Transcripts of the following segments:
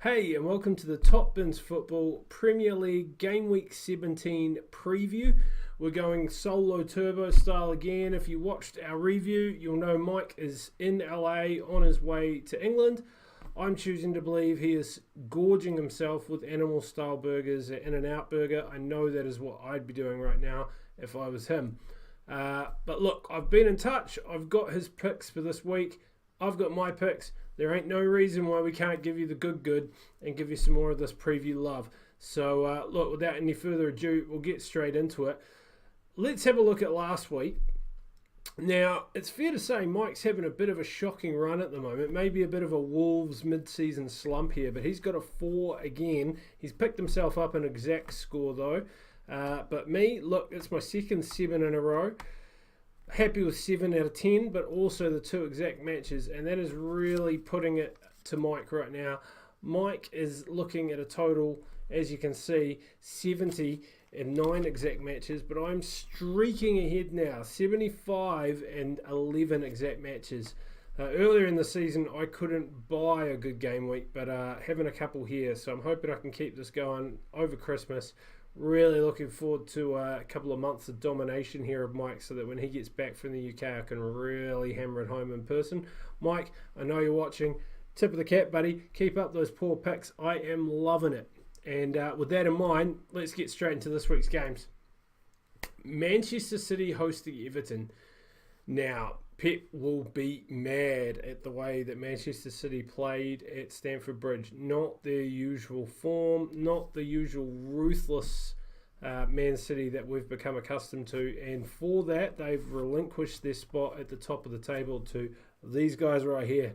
Hey, and welcome to the Top Bins Football Premier League Game Week 17 preview. We're going solo turbo style again. If you watched our review, you'll know Mike is in LA on his way to England. I'm choosing to believe he is gorging himself with animal style burgers at In-N-Out Burger. I know that is what I'd be doing right now if I was him. But look, I've been in touch. I've got his picks for this week. I've got my picks. There ain't no reason why we can't give you the good and give you some more of this preview love. So, look, without any further ado, we'll get straight into it. Let's have a look at last week. Now, it's fair to say Mike's having a bit of a shocking run at the moment. Maybe a bit of a Wolves mid-season slump here, but he's got a 4 again. He's picked himself up an exact score, though. But me, look, it's my second 7 in a row. Happy with 7 out of 10, but also the 2 exact matches, and that is really putting it to Mike right now. Mike is looking at a total, as you can see, 70 and 9 exact matches, but I'm streaking ahead now, 75 and 11 exact matches. Earlier in the season, I couldn't buy a good game week, but having a couple here, so I'm hoping I can keep this going over Christmas. Really looking forward to a couple of months of domination here of Mike so that when he gets back from the UK, I can really hammer it home in person. Mike, I know you're watching. Tip of the cap, buddy. Keep up those poor picks. I am loving it. And with that in mind, let's get straight into this week's games. Manchester City hosting Everton. Now, Pep will be mad at the way that Manchester City played at Stamford Bridge. Not their usual form, not the usual ruthless Man City that we've become accustomed to. And for that, they've relinquished their spot at the top of the table to these guys right here.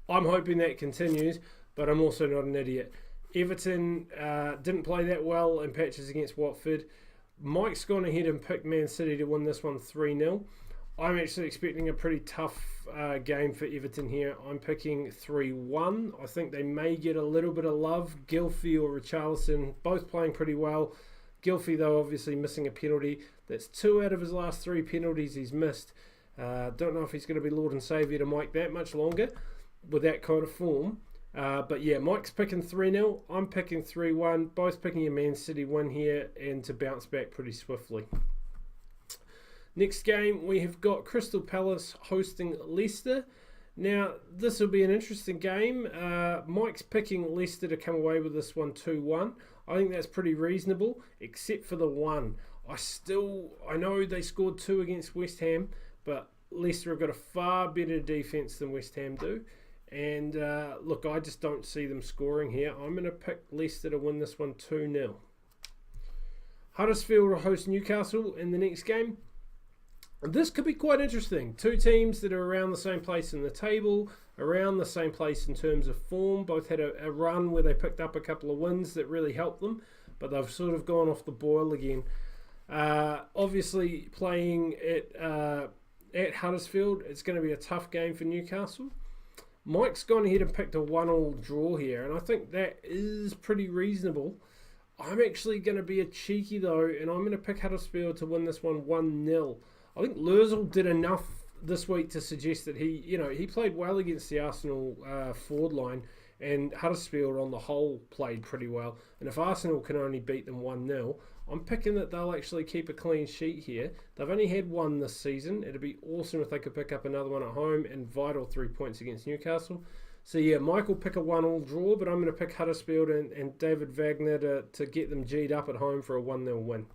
I'm hoping that continues, but I'm also not an idiot. Everton didn't play that well in patches against Watford. Mike's gone ahead and picked Man City to win this one 3-0. I'm actually expecting a pretty tough game for Everton here. I'm picking 3-1. I think they may get a little bit of love. Gylfi or Richarlison, both playing pretty well. Gylfi, though, obviously missing a penalty. That's 2 out of his last 3 penalties he's missed. Don't know if he's going to be Lord and Saviour to Mike that much longer with that kind of form. But yeah, Mike's picking 3-0. I'm picking 3-1. Both picking a Man City win here and to bounce back pretty swiftly. Next game, we have got Crystal Palace hosting Leicester. Now, this will be an interesting game. Mike's picking Leicester to come away with this one 2-1. I think that's pretty reasonable, except for the 1. I know they scored 2 against West Ham, but Leicester have got a far better defence than West Ham do. And look, I just don't see them scoring here. I'm going to pick Leicester to win this one 2-0. Huddersfield will host Newcastle in the next game. This could be quite interesting. 2 teams that are around the same place in the table, around the same place in terms of form. Both had a run where they picked up a couple of wins that really helped them, but they've sort of gone off the boil again. Obviously, playing at Huddersfield, it's going to be a tough game for Newcastle. Mike's gone ahead and picked a 1-1 draw here, and I think that is pretty reasonable. I'm actually going to be a cheeky, though, and I'm going to pick Huddersfield to win this one 1-0. I think Lerzel did enough this week to suggest that he played well against the Arsenal forward line, and Huddersfield on the whole played pretty well. And if Arsenal can only beat them 1-0, I'm picking that they'll actually keep a clean sheet here. They've only had 1 this season. It'd be awesome if they could pick up another one at home and vital 3 points against Newcastle. So yeah, Mike will pick a 1-1 draw, but I'm going to pick Huddersfield and David Wagner to get them G'd up at home for a 1-0 win.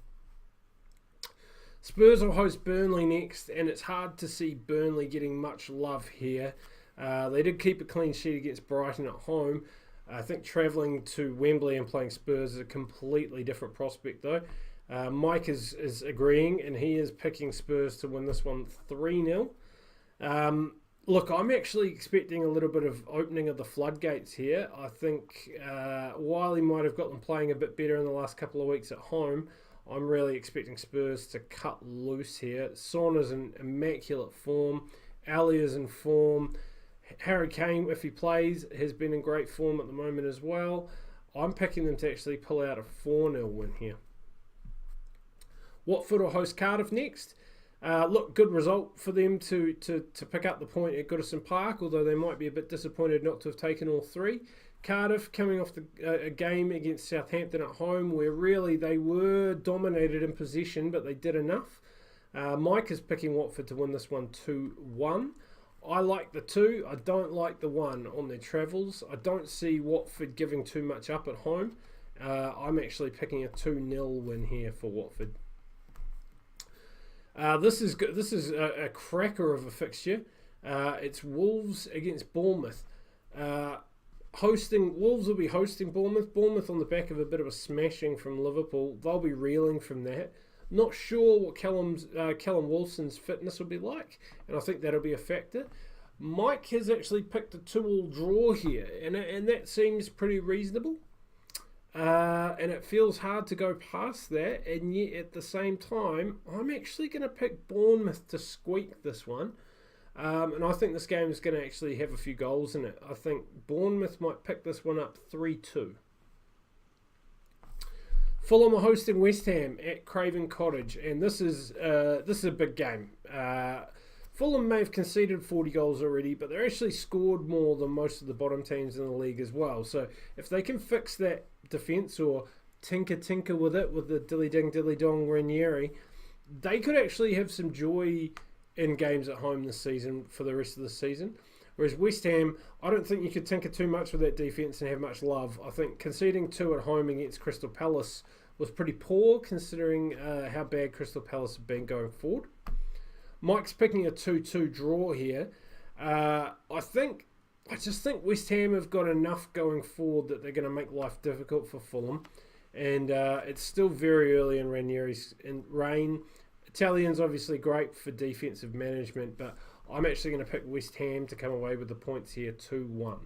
Spurs will host Burnley next, and it's hard to see Burnley getting much love here. They did keep a clean sheet against Brighton at home. I think travelling to Wembley and playing Spurs is a completely different prospect, though. Mike is agreeing, and he is picking Spurs to win this one 3-0. Look, I'm actually expecting a little bit of opening of the floodgates here. I think while he might have got them playing a bit better in the last couple of weeks at home, I'm really expecting Spurs to cut loose here. Son is in immaculate form. Ali is in form. Harry Kane, if he plays, has been in great form at the moment as well. I'm picking them to actually pull out a 4-0 win here. Watford will host Cardiff next. Look, good result for them to pick up the point at Goodison Park, although they might be a bit disappointed not to have taken all 3. Cardiff coming off a game against Southampton at home where really they were dominated in possession, but they did enough. Mike is picking Watford to win this one 2-1. I like the 2. I don't like the 1 on their travels. I don't see Watford giving too much up at home. I'm actually picking a 2-0 win here for Watford. This is good. This is a cracker of a fixture. It's Wolves against Bournemouth. Wolves will be hosting Bournemouth. Bournemouth on the back of a bit of a smashing from Liverpool. They'll be reeling from that. Not sure what Callum Wilson's fitness will be like, and I think that'll be a factor. Mike has actually picked a 2-2 draw here, and that seems pretty reasonable. And it feels hard to go past that, and yet at the same time, I'm actually going to pick Bournemouth to squeak this one. And I think this game is going to actually have a few goals in it. I think Bournemouth might pick this one up 3-2. Fulham are hosting West Ham at Craven Cottage, and this is a big game. Fulham may have conceded 40 goals already, but they're actually scored more than most of the bottom teams in the league as well. So if they can fix that defence or tinker with it with the dilly-ding-dilly-dong Ranieri, they could actually have some joy in games at home this season for the rest of the season. Whereas West Ham, I don't think you could tinker too much with that defence and have much love. I think conceding 2 at home against Crystal Palace was pretty poor considering how bad Crystal Palace have been going forward. Mike's picking a 2-2 draw here. I just think West Ham have got enough going forward that they're going to make life difficult for Fulham. And it's still very early in Ranieri's reign. Italian's obviously great for defensive management, but I'm actually going to pick West Ham to come away with the points here, 2-1.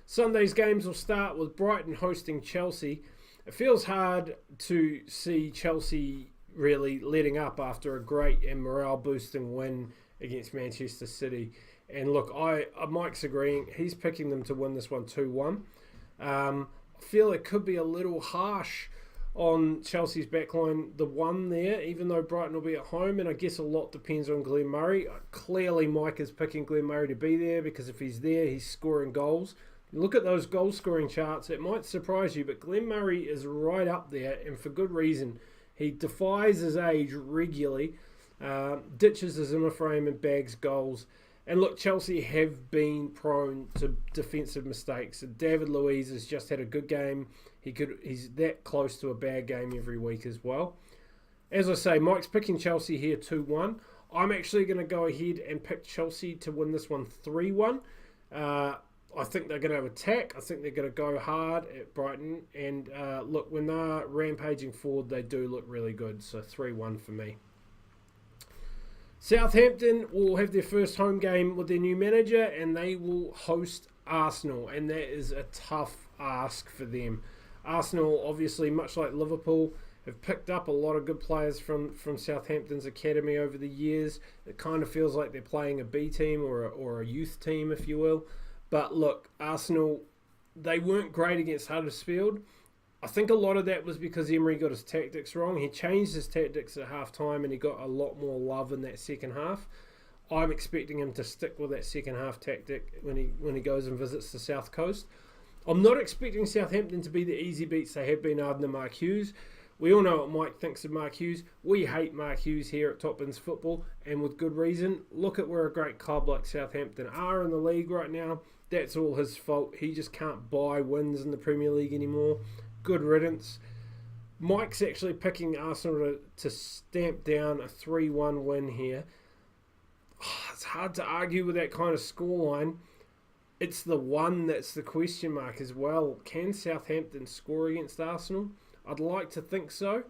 Sunday's games will start with Brighton hosting Chelsea. It feels hard to see Chelsea really letting up after a great and morale-boosting win against Manchester City. And look, Mike's agreeing. He's picking them to win this one 2-1. I feel it could be a little harsh on Chelsea's backline, the 1 there, even though Brighton will be at home, and I guess a lot depends on Glenn Murray. Clearly, Mike is picking Glenn Murray to be there because if he's there, he's scoring goals. Look at those goal-scoring charts. It might surprise you, but Glenn Murray is right up there, and for good reason. He defies his age regularly, ditches his inner frame and bags goals. And look, Chelsea have been prone to defensive mistakes. David Luiz has just had a good game. He's that close to a bad game every week as well. As I say, Mike's picking Chelsea here 2-1. I'm actually going to go ahead and pick Chelsea to win this one 3-1. I think they're going to attack. I think they're going to go hard at Brighton. And look, when they're rampaging forward, they do look really good. So 3-1 for me. Southampton will have their first home game with their new manager, and they will host Arsenal. And that is a tough ask for them. Arsenal, obviously, much like Liverpool, have picked up a lot of good players from Southampton's academy over the years. It kind of feels like they're playing a B team or a youth team, if you will. But look, Arsenal, they weren't great against Huddersfield. I think a lot of that was because Emery got his tactics wrong. He changed his tactics at half-time and he got a lot more love in that second half. I'm expecting him to stick with that second half tactic when he goes and visits the South Coast. I'm not expecting Southampton to be the easy beats they have been under Mark Hughes. We all know what Mike thinks of Mark Hughes. We hate Mark Hughes here at Top Bins Football, and with good reason. Look at where a great club like Southampton are in the league right now. That's all his fault. He just can't buy wins in the Premier League anymore. Good riddance. Mike's actually picking Arsenal to stamp down a 3-1 win here. It's hard to argue with that kind of scoreline. It's the one that's the question mark as well. Can Southampton score against Arsenal? I'd like to think so.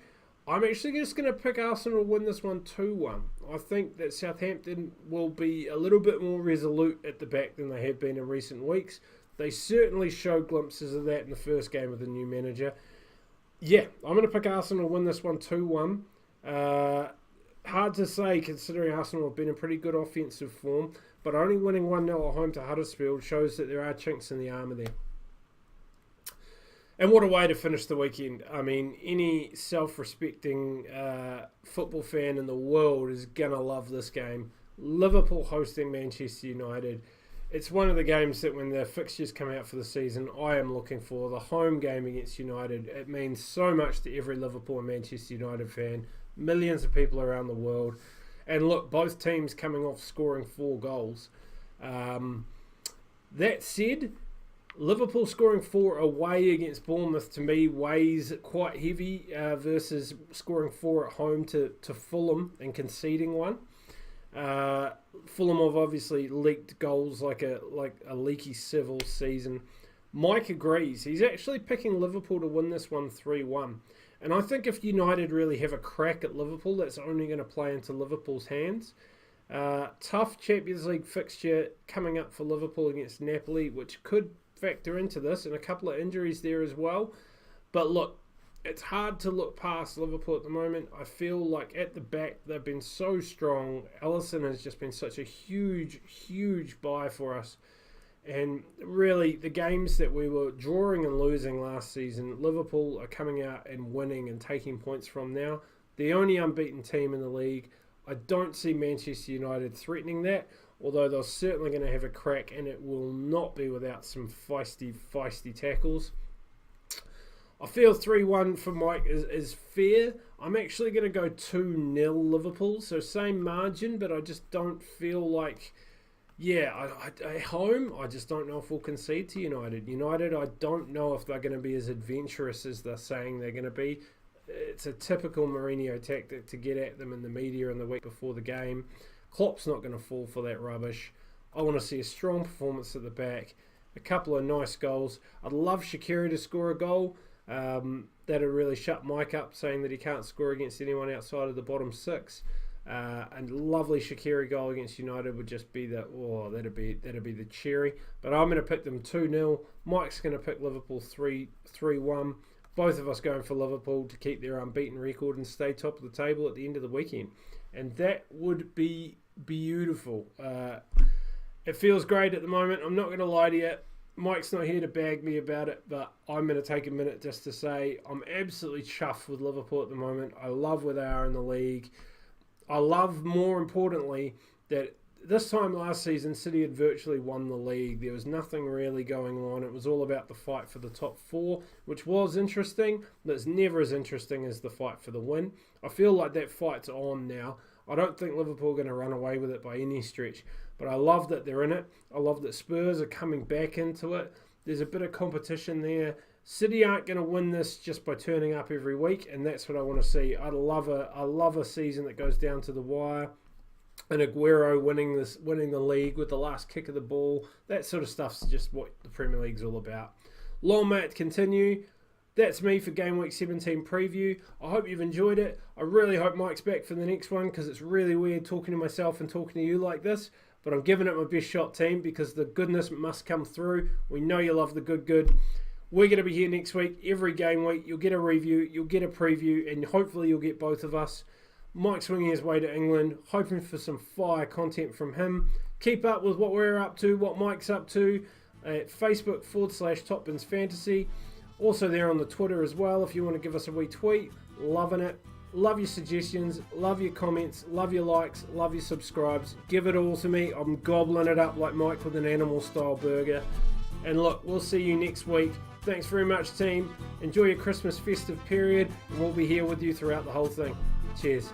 I'm actually just going to pick Arsenal to win this one 2-1. I think that Southampton will be a little bit more resolute at the back than they have been in recent weeks. They certainly showed glimpses of that in the first game with the new manager. Yeah, I'm going to pick Arsenal to win this one 2-1. Hard to say considering Arsenal have been in pretty good offensive form, but only winning 1-0 at home to Huddersfield shows that there are chinks in the armour there. And what a way to finish the weekend. I mean, any self-respecting football fan in the world is going to love this game. Liverpool hosting Manchester United. it's one of the games that when the fixtures come out for the season, I am looking for. The home game against United, it means so much to every Liverpool and Manchester United fan, millions of people around the world. And look, both teams coming off scoring 4 goals. That said, Liverpool scoring 4 away against Bournemouth to me weighs quite heavy versus scoring 4 at home to Fulham and conceding 1. Fulham have obviously leaked goals like a leaky civil season. Mike agrees. He's actually picking Liverpool to win this one 3-1. And I think if United really have a crack at Liverpool, that's only going to play into Liverpool's hands. Tough Champions League fixture coming up for Liverpool against Napoli, which could factor into this, and a couple of injuries there as well. But look, it's hard to look past Liverpool at the moment. I feel like at the back they've been so strong. Alisson has just been such a huge buy for us. And really, the games that we were drawing and losing last season, Liverpool are coming out and winning and taking points from now. The only unbeaten team in the league. I don't see Manchester United threatening that, although they're certainly going to have a crack, and it will not be without some feisty tackles. I feel 3-1 for Mike is fair. I'm actually going to go 2-0 Liverpool, so same margin, but I just don't feel like... at home, I just don't know if we'll concede to United. United, I don't know if they're going to be as adventurous as they're saying they're going to be. It's a typical Mourinho tactic to get at them in the media in the week before the game. Klopp's not going to fall for that rubbish. I want to see a strong performance at the back, a couple of nice goals. I'd love Shaqiri to score a goal. That'd really shut Mike up, saying that he can't score against anyone outside of the bottom 6. And lovely Shaqiri goal against United would just be that'd be the cherry. But I'm going to pick them 2-0. Mike's going to pick Liverpool 3-1. Both of us going for Liverpool to keep their unbeaten record and stay top of the table at the end of the weekend. And that would be beautiful. It feels great at the moment. I'm not going to lie to you. Mike's not here to bag me about it, but I'm going to take a minute just to say I'm absolutely chuffed with Liverpool at the moment. I love where they are in the league. I love, more importantly, that this time last season, City had virtually won the league. There was nothing really going on. It was all about the fight for the top 4, which was interesting, but it's never as interesting as the fight for the win. I feel like that fight's on now. I don't think Liverpool are going to run away with it by any stretch, but I love that they're in it. I love that Spurs are coming back into it. There's a bit of competition there. City aren't going to win this just by turning up every week, and that's what I want to see. I love a season that goes down to the wire, and Aguero winning the league with the last kick of the ball. That sort of stuff's just what the Premier League's all about. Long may it continue. That's me for Game Week 17 preview. I hope you've enjoyed it. I really hope Mike's back for the next one, because it's really weird talking to myself and talking to you like this. But I'm giving it my best shot, team, because the goodness must come through. We know you love the good. We're going to be here next week, every game week. You'll get a review, you'll get a preview, and hopefully you'll get both of us. Mike's swinging his way to England, hoping for some fire content from him. Keep up with what we're up to, what Mike's up to at Facebook.com/Topbins Fantasy. Also there on the Twitter as well, if you want to give us a wee tweet. Loving it. Love your suggestions, love your comments, love your likes, love your subscribes. Give it all to me. I'm gobbling it up like Mike with an animal style burger. And look, we'll see you next week. Thanks very much, team. Enjoy your Christmas festive period, and we'll be here with you throughout the whole thing. Cheers.